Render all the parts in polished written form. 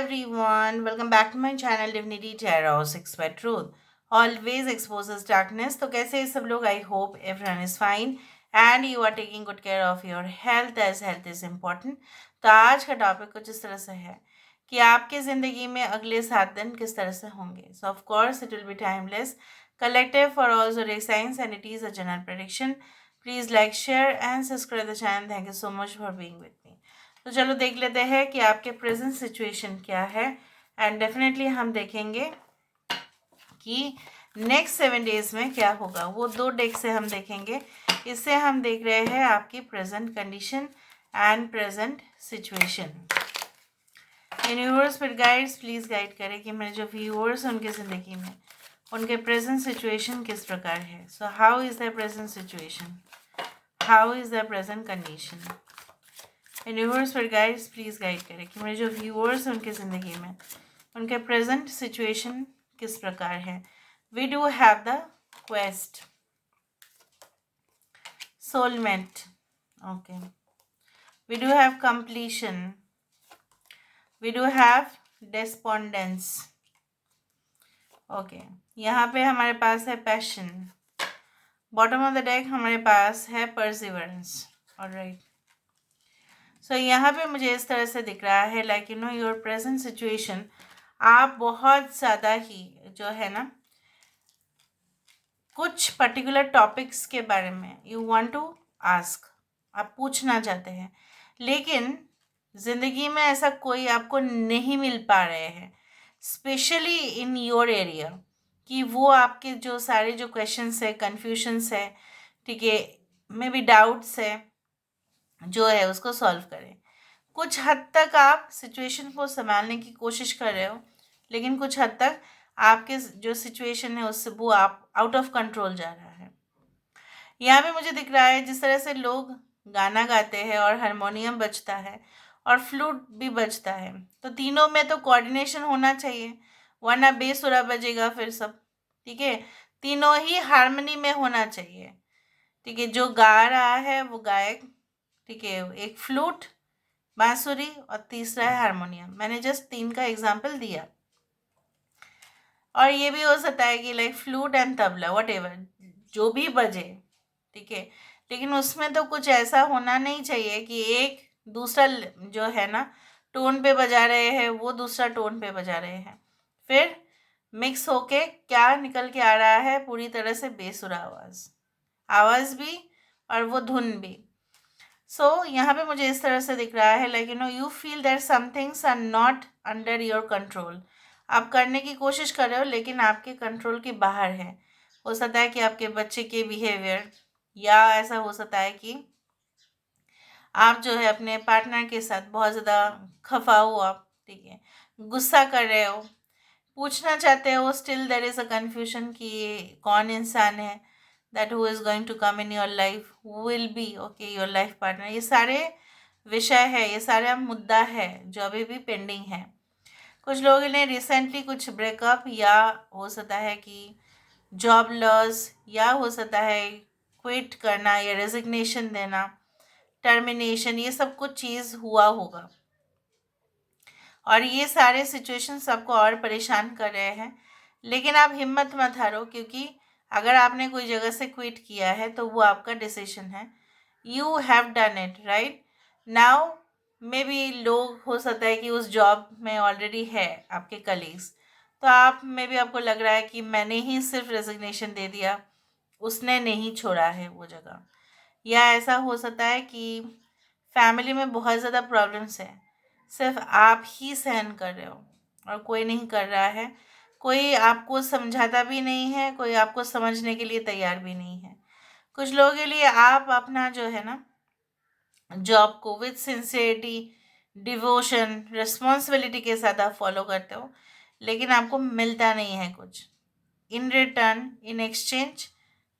everyone, welcome back to my channel Divinity Tarot 6 by Truth. Always exposes darkness. तो कैसे हैं सब लोग? I hope everyone is fine and you are taking good care of your health as health is important. तो आज का topic कुछ इस तरह से है कि आपके ज़िंदगी में अगले 7 दिन किस तरह से होंगे. So of course it will be timeless, collective for all zodiac signs and it is a general prediction. Please like, share and subscribe the channel. Thank you so much for being with me. तो चलो देख लेते हैं कि आपके present situation क्या है and definitely हम देखेंगे कि नेक्स्ट 7 डेज में क्या होगा. वो 2 डेक से हम देखेंगे. इससे हम देख रहे हैं आपकी present condition and present situation. Universe पर गाइड्स प्लीज़ गाइड करें कि मेरे जो व्यूअर्स हैं उनकी ज़िंदगी में उनके प्रेजेंट सिचुएशन किस प्रकार है. So how is the present situation, how is the present condition. Universe पर गाइड्स प्लीज़ गाइड करें कि मेरे जो व्यूअर्स हैं उनकी ज़िंदगी में उनके प्रेजेंट सिचुएशन किस प्रकार है. We do have the quest, soulmate, okay. We do have completion, we do have despondence, okay. यहाँ पे हमारे पास है passion. Bottom of the deck हमारे पास है परसिवरेंस. ऑलराइट. सो यहाँ पे मुझे इस तरह से दिख रहा है लाइक योर प्रेजेंट सिचुएशन. आप बहुत ज़्यादा ही जो है ना कुछ पर्टिकुलर टॉपिक्स के बारे में यू वांट टू आस्क, आप पूछना चाहते हैं, लेकिन ज़िंदगी में ऐसा कोई आपको नहीं मिल पा रहे हैं स्पेशली इन योर एरिया कि वो आपके जो सारे जो क्वेश्चंस है, कन्फ्यूजन्स है, ठीक है, मे बी डाउट्स है, जो है उसको सॉल्व करें. कुछ हद तक आप सिचुएशन को संभालने की कोशिश कर रहे हो, लेकिन कुछ हद तक आपके जो सिचुएशन है उससे वो आप आउट ऑफ कंट्रोल जा रहा है. यहाँ पे मुझे दिख रहा है जिस तरह से लोग गाना गाते हैं और हारमोनियम बजता है और फ्लूट भी बजता है, तो तीनों में तो कोऑर्डिनेशन होना चाहिए, वरना बेसुरा बजेगा फिर सब. ठीक है, तीनों ही हारमोनी में होना चाहिए. ठीक है, जो गा रहा है वो गायक, ठीक है, एक फ्लूट, बांसुरी और तीसरा है हारमोनियम. मैंने जस्ट 3 का एग्जाम्पल दिया. और ये भी हो सकता है कि like flute and tabla what ever जो भी बजे, ठीक है, लेकिन उसमें तो कुछ ऐसा होना नहीं चाहिए कि एक दूसरा जो है ना टोन पे बजा रहे हैं, वो दूसरा टोन पे बजा रहे हैं, फिर मिक्स होके क्या निकल के आ रहा है, पूरी तरह से बेसुरा आवाज़ भी और वो धुन भी. सो यहाँ पे मुझे इस तरह से दिख रहा है like you feel that some things are not under your control. आप करने की कोशिश कर रहे हो लेकिन आपके कंट्रोल के बाहर है. हो सकता है कि आपके बच्चे के बिहेवियर, या ऐसा हो सकता है कि आप जो है अपने पार्टनर के साथ बहुत ज़्यादा खफा हो आप, ठीक है, गुस्सा कर रहे हो, पूछना चाहते हो, still there is a confusion कि ये कौन इंसान है that who is going to come in your life, who will be okay your life partner. ये सारे विषय है, ये सारा मुद्दा है जो अभी भी पेंडिंग है. कुछ लोगों ने रिसेंटली कुछ ब्रेकअप, या हो सकता है कि जॉब लॉस, या हो सकता है क्विट करना या रेजिग्नेशन देना, टर्मिनेशन, ये सब कुछ चीज़ हुआ होगा. और ये सारे सिचुएशंस आपको और परेशान कर रहे हैं, लेकिन आप हिम्मत मत हारो, क्योंकि अगर आपने कोई जगह से क्विट किया है तो वो आपका डिसीजन है. You have done it right now. May be लोग हो सकता है कि उस जॉब में ऑलरेडी है आपके कलीग्स, तो आप मे बी आपको लग रहा है कि मैंने ही सिर्फ रेजिग्नेशन दे दिया, उसने नहीं छोड़ा है वो जगह. या ऐसा हो सकता है कि फैमिली में बहुत ज़्यादा प्रॉब्लम्स है, सिर्फ आप ही सहन कर रहे हो और कोई नहीं कर रहा है. कोई आपको समझाता भी नहीं है, कोई आपको समझने के लिए तैयार भी नहीं है. कुछ लोगों के लिए आप अपना जो है ना जॉब को विद सिंसियरिटी, डिवोशन, रिस्पॉन्सिबिलिटी के साथ आप फॉलो करते हो, लेकिन आपको मिलता नहीं है कुछ. In return, in exchange,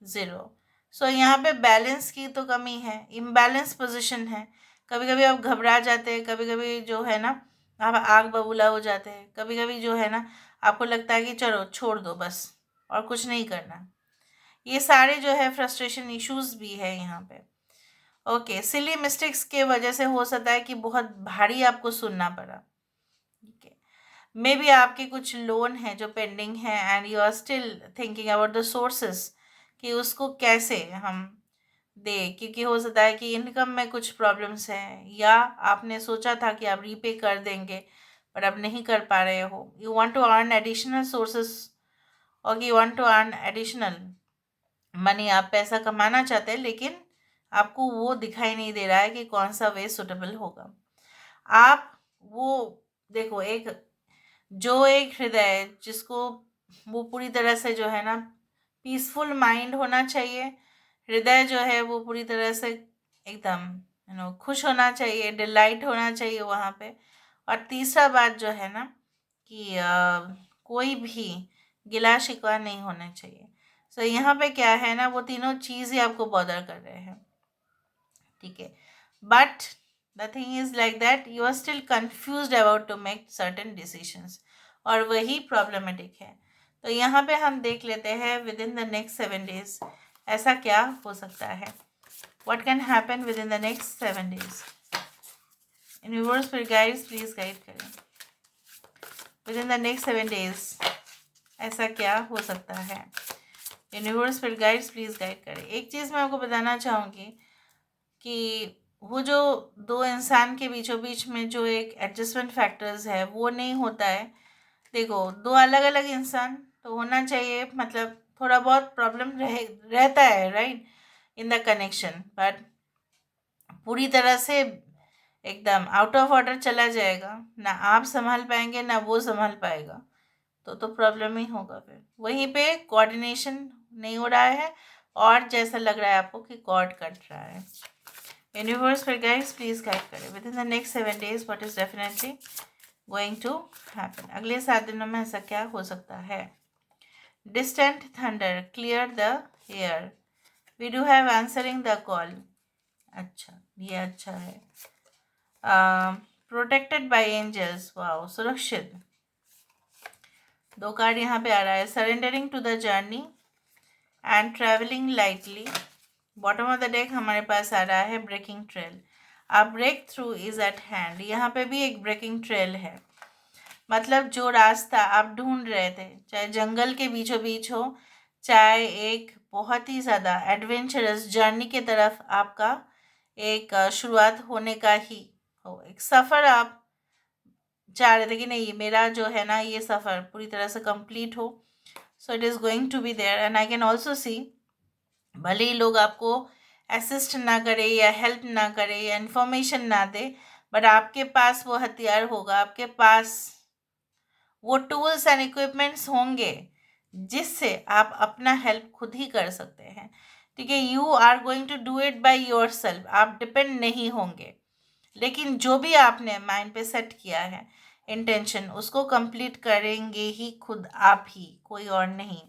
zero. So यहाँ पे बैलेंस की तो कमी है, इम्बैलेंस पोजीशन है. कभी कभी आप घबरा जाते हैं, कभी कभी जो है ना आप आग बबूला हो जाते हैं, कभी कभी जो है ना आपको लगता है कि चलो छोड़ दो बस और कुछ नहीं करना. ये सारे जो है फ्रस्ट्रेशन इश्यूज भी है यहाँ पे. ओके, सिली मिस्टेक्स के वजह से हो सकता है कि बहुत भारी आपको सुनना पड़ा. ठीक है, मे बी आपके कुछ लोन है जो पेंडिंग है and you are still thinking about the sources कि उसको कैसे हम दे, क्योंकि हो सकता है कि इनकम में कुछ प्रॉब्लम्स हैं, या आपने सोचा था कि आप रीपे कर देंगे पर अब नहीं कर पा रहे हो, you want to earn additional sources और you want to earn additional money, आप पैसा कमाना चाहते हैं लेकिन आपको वो दिखाई नहीं दे रहा है कि कौन सा वे सुटेबल होगा। आप वो देखो, एक हृदय जिसको वो पूरी तरह से जो है ना पीसफुल माइंड होना चाहिए, हृदय जो है वो पूरी तरह से एकदम खुश होना चाहिए, डिलाइट होना चाहिए वहाँ पे। और तीसरा बात जो है ना कि कोई भी गिला शिकवा नहीं होना चाहिए। सो यहाँ पे क्या है ना, वो तीनों चीज़ ही आपको बॉदर कर रहे हैं, ठीक है। But the thing is like that you are still confused about to make certain decisions, और वही प्रॉब्लमेटिक है। तो यहाँ पे हम देख लेते हैं within the next 7 days ऐसा क्या हो सकता है, what can happen with in the next 7 days। Universe फिर गाइड्स प्लीज गाइड करें within the next 7 days ऐसा क्या हो सकता है। यूनिवर्स फिर गाइड्स प्लीज गाइड करें। एक चीज़ मैं आपको बताना चाहूँगी कि वो जो दो इंसान के बीचों बीच में जो एक एडजस्टमेंट फैक्टर्स है वो नहीं होता है। देखो, दो अलग अलग इंसान तो होना चाहिए, मतलब थोड़ा बहुत प्रॉब्लम रहता है right in the connection, but पूरी तरह से एकदम आउट ऑफ ऑर्डर चला जाएगा, ना आप संभाल पाएंगे ना वो संभाल पाएगा, तो प्रॉब्लम ही होगा। फिर वहीं पे कोऑर्डिनेशन नहीं हो रहा है और जैसा लग रहा है आपको कि कॉर्ड कट रहा है। यूनिवर्स फिर गाइड्स प्लीज गाइड करें within the next 7 days what is definitely going to happen. अगले 7 दिनों में ऐसा क्या हो सकता है। Distant thunder clear the air, we do have answering the call. अच्छा, ये अच्छा है। प्रोटेक्टेड बाय एंजल्स, वाओ, सुरक्षित। 2 कार्ड यहाँ पे आ रहा है। Surrendering to the journey and travelling lightly. Bottom of the deck हमारे पास आ रहा है breaking trail, a breakthrough is at hand. यहाँ पे भी एक ब्रेकिंग ट्रेल है, मतलब जो रास्ता आप ढूंढ रहे थे, चाहे जंगल के बीचों बीच हो, चाहे एक बहुत ही ज़्यादा एडवेंचरस जर्नी के तरफ आपका एक शुरुआत होने का ही हो, एक सफ़र आप चाह रहे थे कि नहीं मेरा जो है ना ये सफ़र पूरी तरह से कंप्लीट हो। So it is going to be there and I can also see, भले ही लोग आपको असिस्ट ना करे या हेल्प ना करे या इन्फॉर्मेशन ना दे, बट आपके पास वो हथियार होगा, आपके पास वो टूल्स एंड इक्विपमेंट्स होंगे जिससे आप अपना हेल्प खुद ही कर सकते हैं, ठीक है। You are going to do it by yourself, आप डिपेंड नहीं होंगे, लेकिन जो भी आपने माइंड पे सेट किया है इंटेंशन, उसको कंप्लीट करेंगे ही खुद आप ही, कोई और नहीं।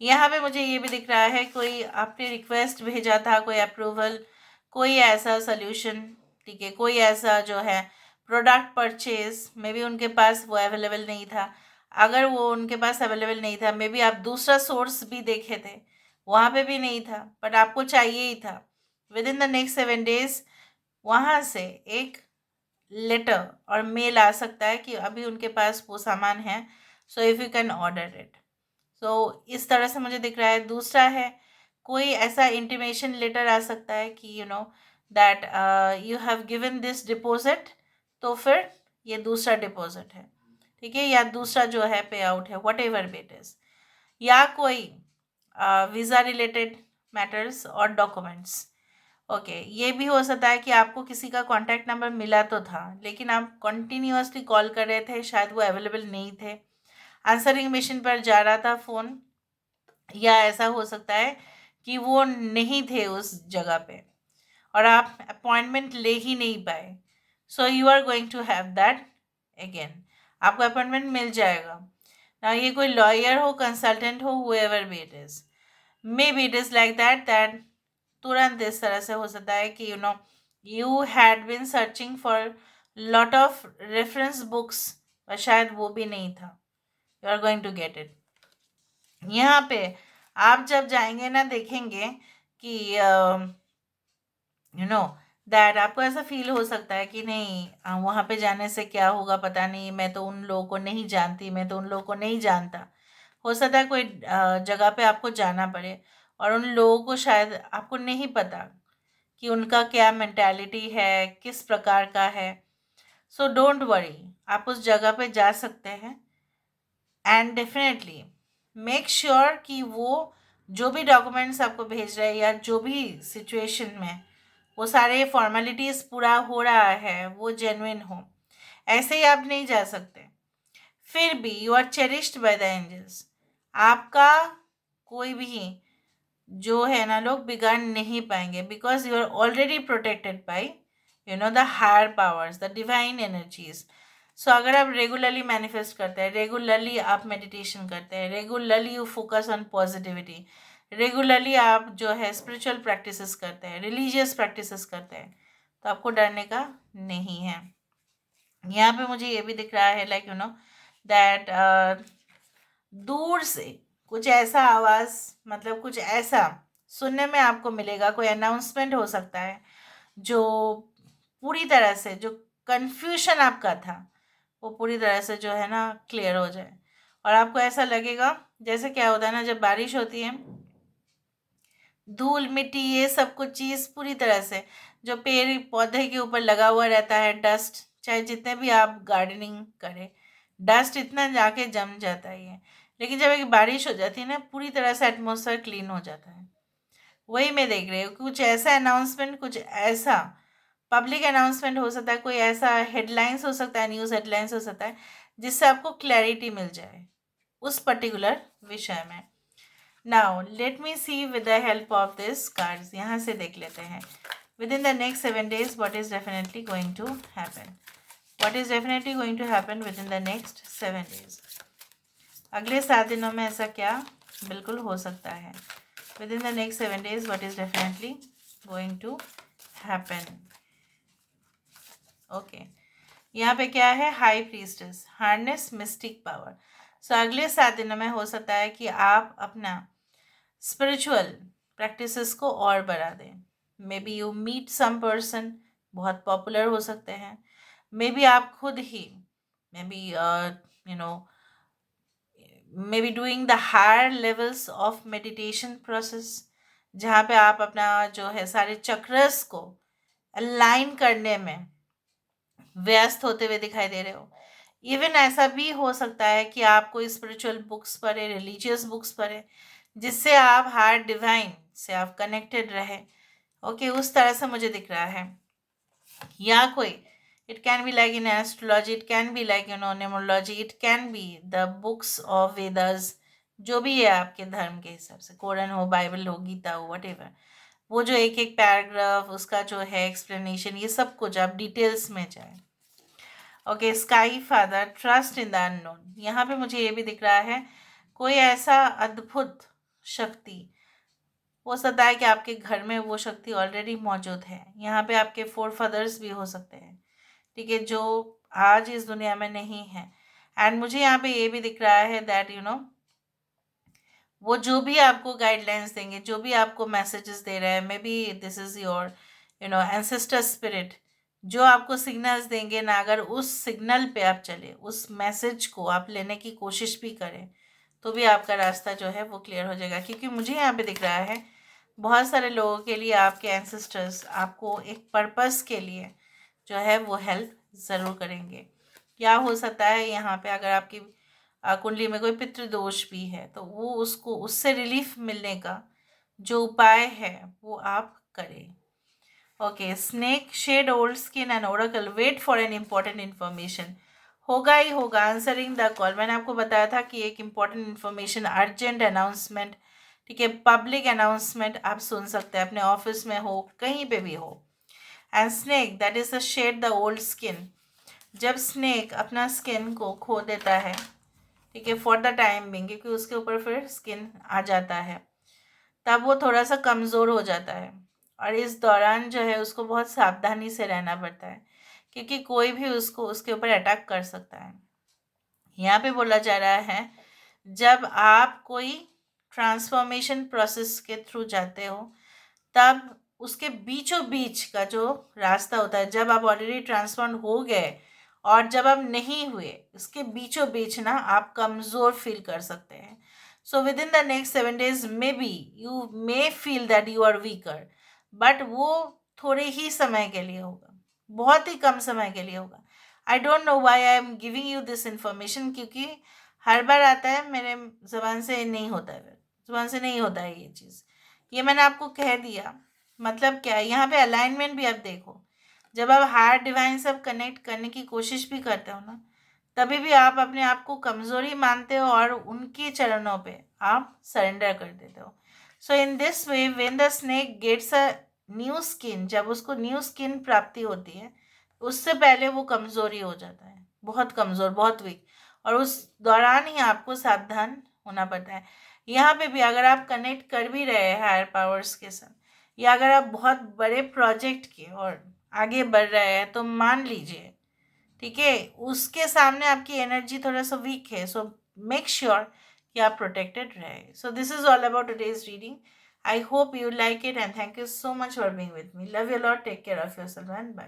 यहाँ पे मुझे ये भी दिख रहा है कोई आपने रिक्वेस्ट भेजा था, कोई अप्रूवल, कोई ऐसा सोल्यूशन, ठीक है, कोई ऐसा जो है प्रोडक्ट परचेज, मे बी उनके पास वो अवेलेबल नहीं था। अगर वो उनके पास अवेलेबल नहीं था, मे बी आप दूसरा सोर्स भी देखे थे, वहाँ पे भी नहीं था, बट आपको चाहिए ही था। With in the next 7 days वहाँ से एक लेटर और मेल आ सकता है कि अभी उनके पास वो सामान है, so if you can order it. So इस तरह से मुझे दिख रहा है। दूसरा है कोई ऐसा इंटीमेशन लेटर आ सकता है कि that you have given this deposit, तो फिर ये दूसरा डिपॉजिट है, ठीक है, या दूसरा जो है पे आउट है, वट एवर इट इज़, या कोई वीज़ा रिलेटेड मैटर्स और डॉक्यूमेंट्स। ओके, ये भी हो सकता है कि आपको किसी का कॉन्टैक्ट नंबर मिला तो था लेकिन आप कंटिन्यूअसली कॉल कर रहे थे, शायद वो अवेलेबल नहीं थे, आंसरिंग मशीन पर जा रहा था फ़ोन, या ऐसा हो सकता है कि वो नहीं थे उस जगह पे और आप अपॉइंटमेंट ले ही नहीं पाए। So you are going to have that again, आपको अपॉइंटमेंट मिल जाएगा ना। ये कोई लॉयर हो, कंसल्टेंट हो, however be it is, maybe it is like that तुरंत इस तरह से हो सकता है कि you had been searching for lot of reference books, और शायद वो भी नहीं था, you are going to get it. यहाँ पे आप जब जाएंगे ना देखेंगे कि यू नो दैट आपको ऐसा फ़ील हो सकता है कि नहीं वहाँ पे जाने से क्या होगा पता नहीं, मैं तो उन लोगों को नहीं जानती, मैं तो उन लोगों को नहीं जानता। हो सकता है कोई जगह पे आपको जाना पड़े और उन लोगों को शायद आपको नहीं पता कि उनका क्या मेंटालिटी है, किस प्रकार का है। सो डोंट वरी, आप उस जगह पे जा सकते हैं एंड डेफिनेटली मेक श्योर कि वो जो भी डॉक्यूमेंट्स आपको भेज रहे हैं या जो भी सिचुएशन में वो सारे फॉर्मेलिटीज़ पूरा हो रहा है, वो जेन्युइन हो। ऐसे ही आप नहीं जा सकते। फिर भी you are cherished by the angels. आपका कोई भी जो है ना लोग बिगाड़ नहीं पाएंगे, because you are already protected by the higher powers, the divine energies. So अगर आप रेगुलरली मैनिफेस्ट करते हैं, रेगुलरली आप मेडिटेशन करते हैं, regularly you focus on positivity, regularly आप जो है स्पिरिचुअल प्रैक्टिसेस करते हैं, रिलीजियस प्रैक्टिसेस करते हैं, तो आपको डरने का नहीं है। यहाँ पे मुझे ये भी दिख रहा है लाइक दैट दूर से कुछ ऐसा आवाज़, मतलब कुछ ऐसा सुनने में आपको मिलेगा, कोई अनाउंसमेंट हो सकता है जो पूरी तरह से, जो कन्फ्यूजन आपका था वो पूरी तरह से जो है ना क्लियर हो जाए। और आपको ऐसा लगेगा जैसे क्या होता है ना, जब बारिश होती है, धूल मिट्टी ये सब कुछ चीज़ पूरी तरह से जो पेड़ पौधे के ऊपर लगा हुआ रहता है, डस्ट, चाहे जितने भी आप गार्डनिंग करें, डस्ट इतना जाके जम जाता है ये। लेकिन जब एक बारिश हो जाती है ना, पूरी तरह से एटमॉस्फेयर क्लीन हो जाता है। वही मैं देख रही हूँ, कुछ ऐसा अनाउंसमेंट, कुछ ऐसा पब्लिक अनाउंसमेंट हो सकता है, कोई ऐसा हेडलाइंस हो सकता है, न्यूज़ हेडलाइंस हो सकता है, जिससे आपको क्लैरिटी मिल जाए उस पर्टिकुलर विषय में। Now let me see with the help of this cards. यहाँ से देख लेते हैं within the next 7 days what is definitely going to happen, what is definitely going to happen within the next 7 days। अगले 7 दिनों में ऐसा क्या बिल्कुल हो सकता है। Within the next 7 days what is definitely going to happen। Okay, यहाँ पे क्या है, high priestess, harness mystic power. So अगले 7 दिनों में हो सकता है कि आप अपना स्पिरिचुअल प्रैक्टिसेस को और बढ़ा दें। Maybe you meet some person, बहुत पॉपुलर हो सकते हैं। मे बी आप खुद ही, maybe no maybe doing the higher levels of meditation process, जहाँ पे आप अपना जो है सारे चक्रस को अलाइन करने में व्यस्त होते हुए दिखाई दे रहे हो। इवन ऐसा भी हो सकता है कि आप कोई स्पिरिचुअल बुक्स पढ़े, रिलीजियस बुक्स पढ़े, जिससे आप हायर डिवाइन से आप कनेक्टेड रहे। ओके, उस तरह से मुझे दिख रहा है। या कोई, it can be like in astrology, it can be like numerology, it can be the books of Vedas, जो भी है आपके धर्म के हिसाब से, कुरान हो, बाइबल हो, गीता हो, वट वो जो एक एक पैराग्राफ उसका जो है एक्सप्लेनेशन, ये सब कुछ आप डिटेल्स में जाए। Okay, sky father, trust in the unknown. यहाँ पे मुझे ये भी दिख रहा है कोई ऐसा अद्भुत शक्ति, हो सकता है कि आपके घर में वो शक्ति ऑलरेडी मौजूद है। यहाँ पे आपके फोर फादर्स भी हो सकते हैं, ठीक है, जो आज इस दुनिया में नहीं है। एंड मुझे यहाँ पे ये भी दिख रहा है दैट वो जो भी आपको गाइडलाइंस देंगे, जो भी आपको मैसेजेस दे रहे हैं, may be this is your ancestor spirit, जो आपको सिग्नल्स देंगे ना, अगर उस सिग्नल पे आप चले, उस मैसेज को आप लेने की कोशिश भी करें, तो भी आपका रास्ता जो है वो क्लियर हो जाएगा। क्योंकि मुझे यहाँ पे दिख रहा है बहुत सारे लोगों के लिए आपके एंसेस्टर्स आपको एक पर्पस के लिए जो है वो हेल्प ज़रूर करेंगे। क्या हो सकता है यहाँ पे, अगर आपकी कुंडली में कोई पितृदोष भी है, तो वो उसको, उससे रिलीफ मिलने का जो उपाय है वो आप करें। Okay, snake shed old skin and oracle wait for an important information. होगा ही होगा, आंसरिंग द कॉल। मैंने आपको बताया था कि एक इम्पॉर्टेंट इन्फॉर्मेशन, अर्जेंट अनाउंसमेंट, ठीक है, पब्लिक अनाउंसमेंट आप सुन सकते हैं, अपने ऑफिस में हो, कहीं पे भी हो। And snake that is the shed the old skin. जब स्नेक अपना स्किन को खो देता है, ठीक है, फॉर द टाइम बिंग, क्योंकि उसके ऊपर फिर स्किन आ जाता है, तब वो थोड़ा सा कमज़ोर हो जाता है। और इस दौरान जो है उसको बहुत सावधानी से रहना पड़ता है, क्योंकि कोई भी उसको उसके ऊपर अटैक कर सकता है। यहाँ पे बोला जा रहा है जब आप कोई ट्रांसफॉर्मेशन प्रोसेस के थ्रू जाते हो, तब उसके बीचों बीच का जो रास्ता होता है, जब आप ऑलरेडी ट्रांसफॉर्म हो गए और जब आप नहीं हुए, उसके बीचों बीच ना आप कमज़ोर फील कर सकते हैं. So within the next 7 days maybe you may feel that you are weaker, but वो थोड़े ही समय के लिए होगा, बहुत ही कम समय के लिए होगा. I don't know why I am giving you this information, क्योंकि हर बार आता है मेरे ज़बान से नहीं होता है, ज़ुबान से नहीं होता है ये चीज़. ये मैंने आपको कह दिया. मतलब क्या है, यहाँ पे अलाइनमेंट भी आप देखो. जब आप हायर डिवाइन से कनेक्ट करने की कोशिश भी करते हो ना, तभी भी आप अपने आप को कमज़ोरी मानते हो और उनके चरणों पे आप सरेंडर कर देते हो. So in this way when the snake gets a new skin, जब उसको न्यू स्किन प्राप्ति होती है, उससे पहले वो कमज़ोरी हो जाता है, बहुत कमज़ोर, बहुत वीक. और उस दौरान ही आपको सावधान होना पड़ता है. यहाँ पे भी अगर आप कनेक्ट कर भी रहे हैं हायर पावर्स के साथ, या अगर आप बहुत बड़े प्रोजेक्ट के और आगे बढ़ रहे हैं, तो मान लीजिए, ठीक है, उसके सामने आपकी एनर्जी थोड़ा सा वीक है. सो मेक श्योर कि आप प्रोटेक्टेड रहे. So this is all about today's reading. I hope you like it and thank you so much for being with me. Love you lot. Take care of yourself and bye.